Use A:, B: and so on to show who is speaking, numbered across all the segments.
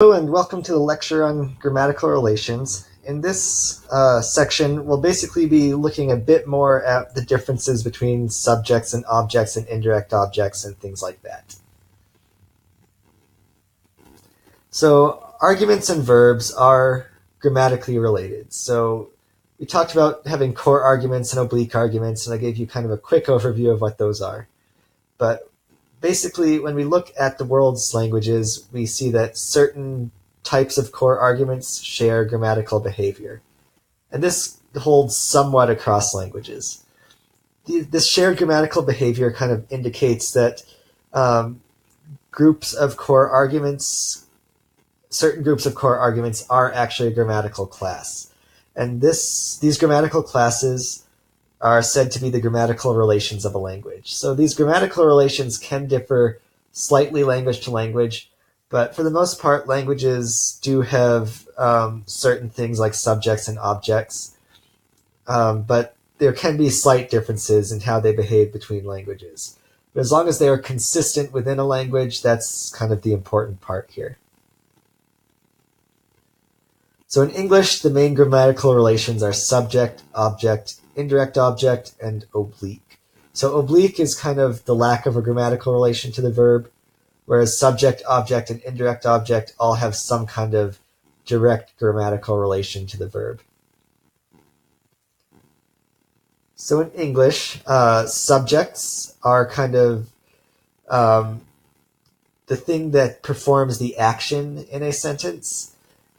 A: Hello and welcome to the lecture on grammatical relations. In this section, we'll basically be looking a bit more at the differences between subjects and objects and indirect objects and things like that. So arguments and verbs are grammatically related. So we talked about having core arguments and oblique arguments, and I gave you kind of a quick overview of what those are. But basically, when we look at the world's languages, we see that certain types of core arguments share grammatical behavior. And this holds somewhat across languages. This shared grammatical behavior kind of indicates that groups of core arguments, certain groups of core arguments are actually a grammatical class. And these grammatical classes are said to be the grammatical relations of a language. So these grammatical relations can differ slightly language to language, but for the most part, languages do have certain things like subjects and objects, but there can be slight differences in how they behave between languages. But as long as they are consistent within a language, that's kind of the important part here. So in English, the main grammatical relations are subject, object, indirect object, and oblique. So oblique is kind of the lack of a grammatical relation to the verb, whereas subject, object, and indirect object all have some kind of direct grammatical relation to the verb. So in English, subjects are kind of the thing that performs the action in a sentence.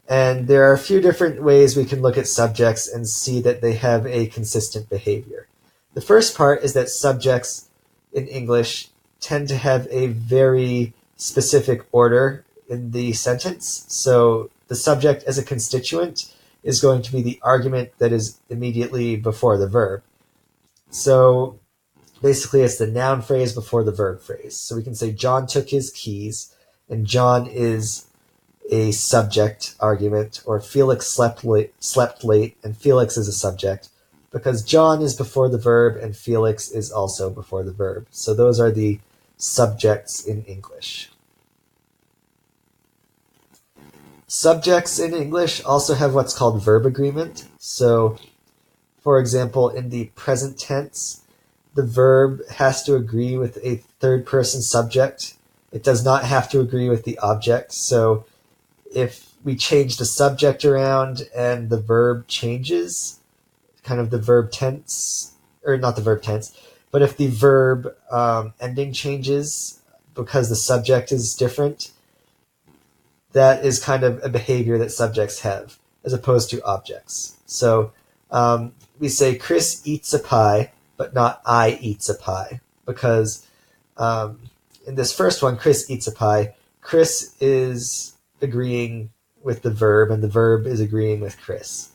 A: And there are a few different ways we can look at subjects and see that they have a consistent behavior. The first part is that subjects in English tend to have a very specific order in the sentence. So the subject as a constituent is going to be the argument that is immediately before the verb. So basically it's the noun phrase before the verb phrase. So we can say John took his keys, and John is a subject argument, or Felix slept late, and Felix is a subject, because John is before the verb and Felix is also before the verb. So those are the subjects in English. Subjects in English also have what's called verb agreement. So, for example, in the present tense, the verb has to agree with a third-person subject. It does not have to agree with the object. So if we change the subject around and the verb changes, kind of the verb tense, or not the verb tense, but if the verb ending changes because the subject is different, that is kind of a behavior that subjects have, as opposed to objects. So we say Chris eats a pie, but not I eats a pie, because in this first one, Chris eats a pie, Chris is agreeing with the verb, and the verb is agreeing with Chris.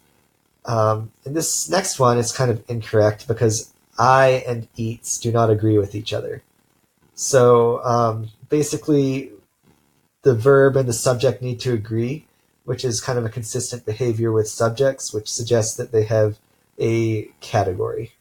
A: In this next one, it's kind of incorrect because I and eats do not agree with each other. So basically, the verb and the subject need to agree, which is kind of a consistent behavior with subjects, which suggests that they have a category.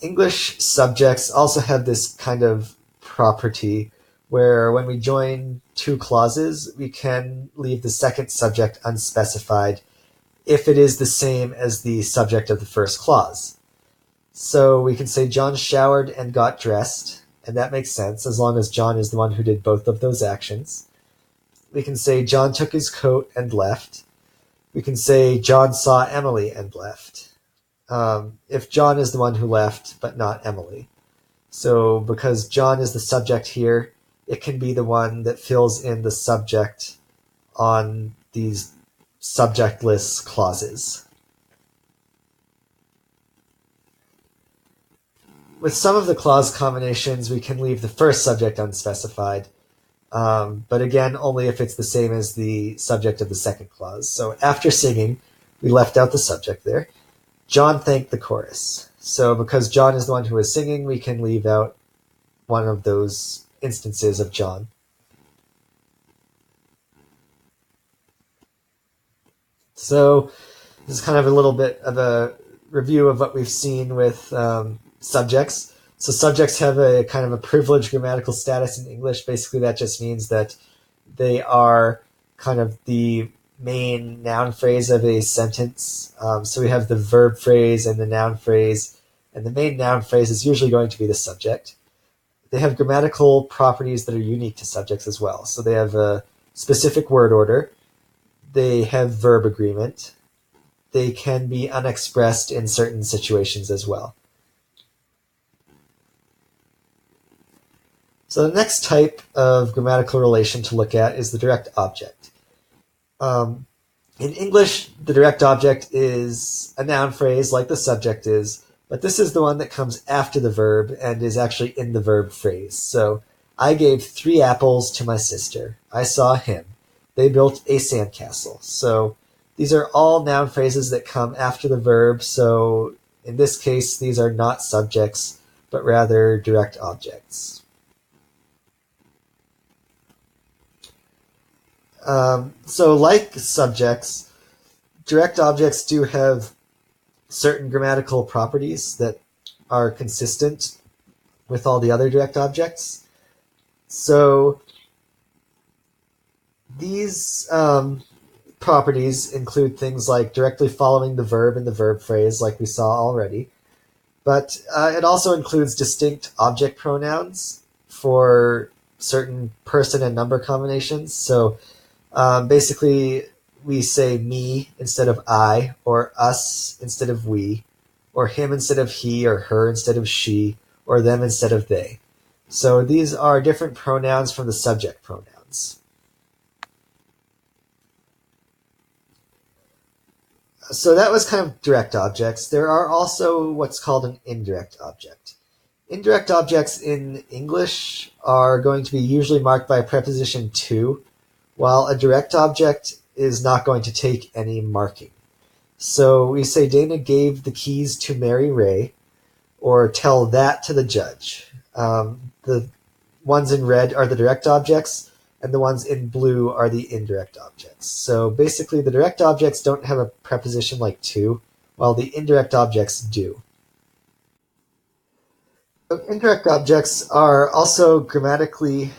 A: English subjects also have this kind of property where when we join two clauses, we can leave the second subject unspecified if it is the same as the subject of the first clause. So we can say John showered and got dressed, and that makes sense as long as John is the one who did both of those actions. We can say John took his coat and left. We can say John saw Emily and left. If John is the one who left, but not Emily. So because John is the subject here, it can be the one that fills in the subject on these subjectless clauses. With some of the clause combinations, we can leave the first subject unspecified, but again, only if it's the same as the subject of the second clause. So after singing, we left out the subject there. John thanked the chorus. So because John is the one who is singing, we can leave out one of those instances of John. So this is kind of a little bit of a review of what we've seen with subjects. So subjects have a kind of a privileged grammatical status in English. Basically, that just means that they are kind of the main noun phrase of a sentence. So we have the verb phrase and the noun phrase, and the main noun phrase is usually going to be the subject. They have grammatical properties that are unique to subjects as well. So they have a specific word order. They have verb agreement. They can be unexpressed in certain situations as well. So the next type of grammatical relation to look at is the direct object. In English, the direct object is a noun phrase like the subject is, but this is the one that comes after the verb and is actually in the verb phrase. So, I gave 3 apples to my sister. I saw him. They built a sandcastle. So, these are all noun phrases that come after the verb. So, in this case, these are not subjects, but rather direct objects. So like subjects, direct objects do have certain grammatical properties that are consistent with all the other direct objects. So these properties include things like directly following the verb in the verb phrase, like we saw already. But it also includes distinct object pronouns for certain person and number combinations. So basically, we say me instead of I, or us instead of we, or him instead of he, or her instead of she, or them instead of they. So these are different pronouns from the subject pronouns. So that was kind of direct objects. There are also what's called an indirect object. Indirect objects in English are going to be usually marked by a preposition to, while a direct object is not going to take any marking. So we say Dana gave the keys to Mary Ray, or tell that to the judge. The ones in red are the direct objects, and the ones in blue are the indirect objects. So basically, the direct objects don't have a preposition like to, while the indirect objects do. So indirect objects are also grammatically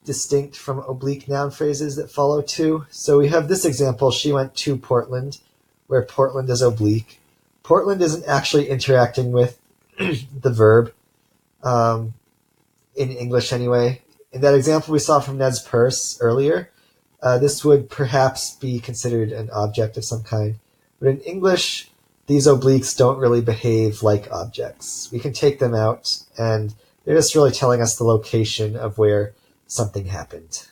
A: distinct from oblique noun phrases that follow to. So we have this example, she went to Portland, where Portland is oblique. Portland isn't actually interacting with the verb, in English anyway. In that example we saw from Nez Perce earlier, this would perhaps be considered an object of some kind. But in English, these obliques don't really behave like objects. We can take them out, and they're just really telling us the location of where something happened.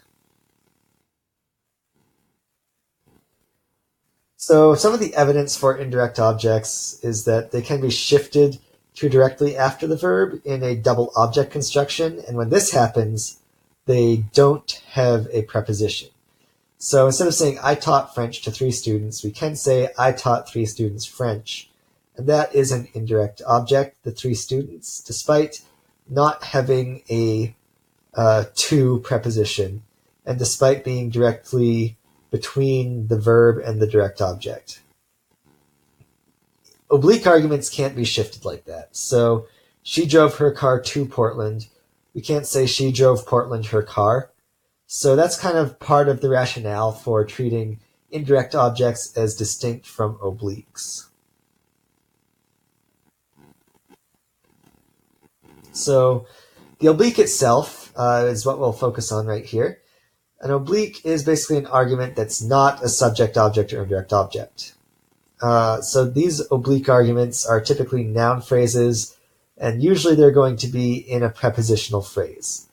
A: So some of the evidence for indirect objects is that they can be shifted to directly after the verb in a double object construction, and when this happens, they don't have a preposition. So instead of saying I taught French to 3 students, we can say I taught 3 students French, and that is an indirect object, the 3 students, despite not having a to preposition, and despite being directly between the verb and the direct object. Oblique arguments can't be shifted like that. So she drove her car to Portland. We can't say she drove Portland her car. So that's kind of part of the rationale for treating indirect objects as distinct from obliques. So the oblique itself is what we'll focus on right here. An oblique is basically an argument that's not a subject object or indirect object. So these oblique arguments are typically noun phrases, and usually they're going to be in a prepositional phrase.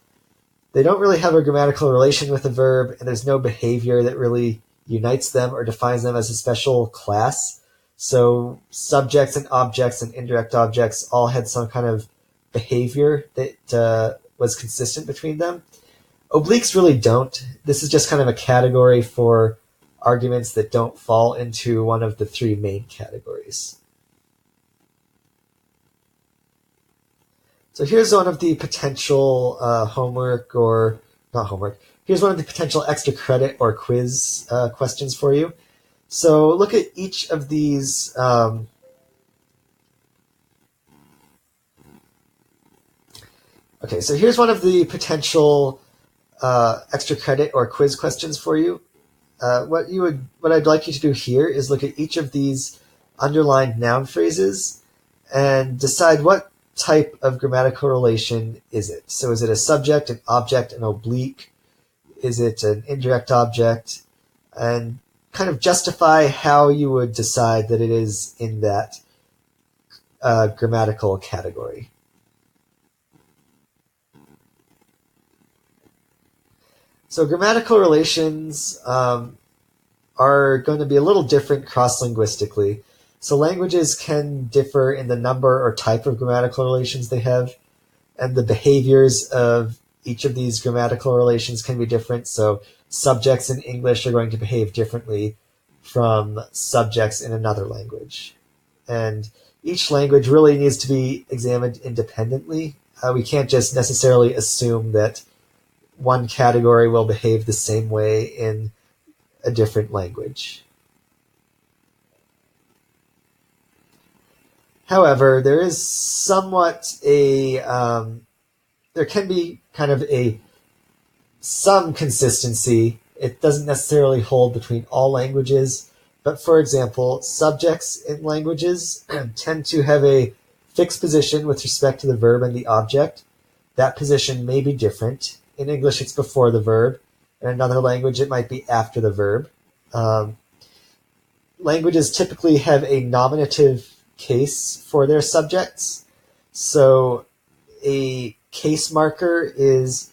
A: They don't really have a grammatical relation with the verb, and there's no behavior that really unites them or defines them as a special class. So subjects and objects and indirect objects all had some kind of behavior that was consistent between them. Obliques really don't. This is just kind of a category for arguments that don't fall into one of the 3 main categories. So here's one of the potential homework, or not homework. Here's one of the potential extra credit or quiz questions for you. So look at each of these Okay, so here's one of the potential extra credit or quiz questions for you. What I'd like you to do here is look at each of these underlined noun phrases and decide what type of grammatical relation is it. So is it a subject, an object, an oblique? Is it an indirect object? And kind of justify how you would decide that it is in that grammatical category. So grammatical relations are going to be a little different cross-linguistically. So languages can differ in the number or type of grammatical relations they have, and the behaviors of each of these grammatical relations can be different. So subjects in English are going to behave differently from subjects in another language. And each language really needs to be examined independently. We can't just necessarily assume that one category will behave the same way in a different language. However, there is there can be kind of some consistency. It doesn't necessarily hold between all languages, but for example, subjects in languages tend to have a fixed position with respect to the verb and the object. That position may be different. In English, it's before the verb. In another language, it might be after the verb. Languages typically have a nominative case for their subjects. So a case marker is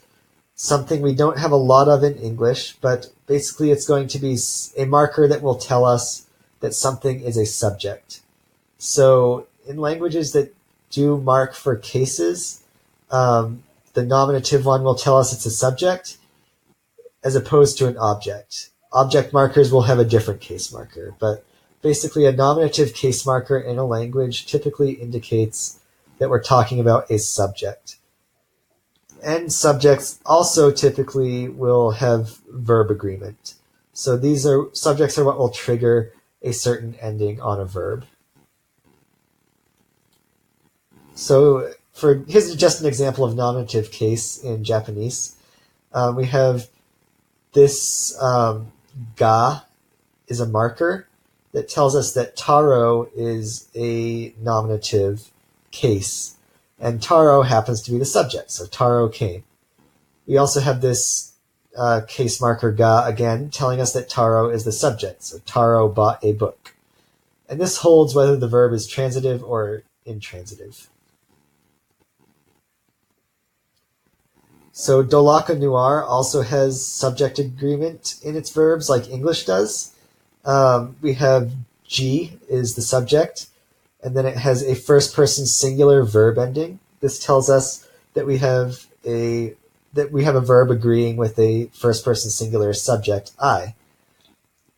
A: something we don't have a lot of in English, but basically it's going to be a marker that will tell us that something is a subject. So in languages that do mark for cases, the nominative one will tell us it's a subject as opposed to an object. Object markers will have a different case marker, but basically a nominative case marker in a language typically indicates that we're talking about a subject. And subjects also typically will have verb agreement. So subjects are what will trigger a certain ending on a verb. So here's just an example of nominative case in Japanese. We have this ga is a marker that tells us that taro is a nominative case, and taro happens to be the subject, so taro came. We also have this case marker ga again telling us that taro is the subject, so taro bought a book. And this holds whether the verb is transitive or intransitive. So Dolakha Newar also has subject agreement in its verbs like English does. We have G is the subject, and then it has a first person singular verb ending. This tells us that we have a verb agreeing with a first person singular subject, I.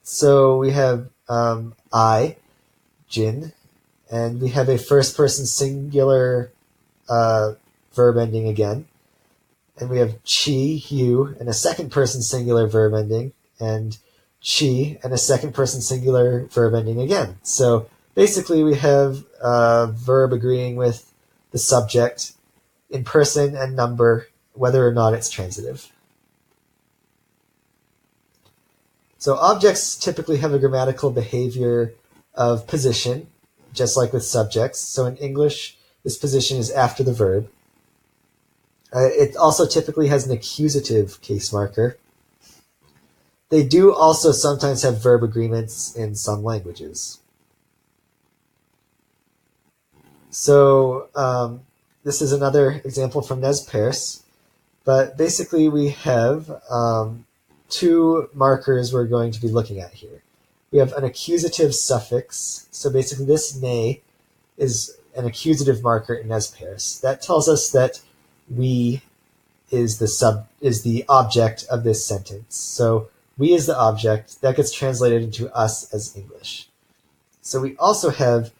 A: So we have I, Jin, and we have a first person singular verb ending again. And we have chi, you, and a second person singular verb ending, and chi, and a second person singular verb ending again. So basically we have a verb agreeing with the subject in person and number, whether or not it's transitive. So objects typically have a grammatical behavior of position, just like with subjects. So in English, this position is after the verb. It also typically has an accusative case marker. They do also sometimes have verb agreements in some languages. So this is another example from Nez Perce, but basically we have two markers we're going to be looking at here. We have an accusative suffix, so basically this ne is an accusative marker in Nez Perce. That tells us that we is the object of this sentence. So we is the object. That gets translated into us as English. So we also have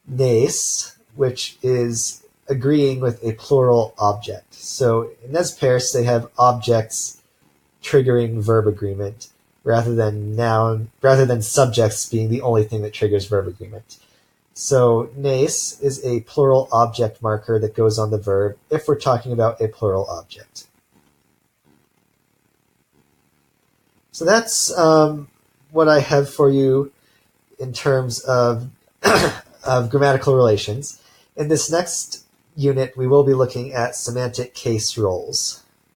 A: nes, which is agreeing with a plural object. So in Nez Perce, they have objects triggering verb agreement rather than subjects being the only thing that triggers verb agreement. So nes is a plural object marker that goes on the verb if we're talking about a plural object. So that's what I have for you in terms of, of grammatical relations. In this next unit, we will be looking at semantic case roles.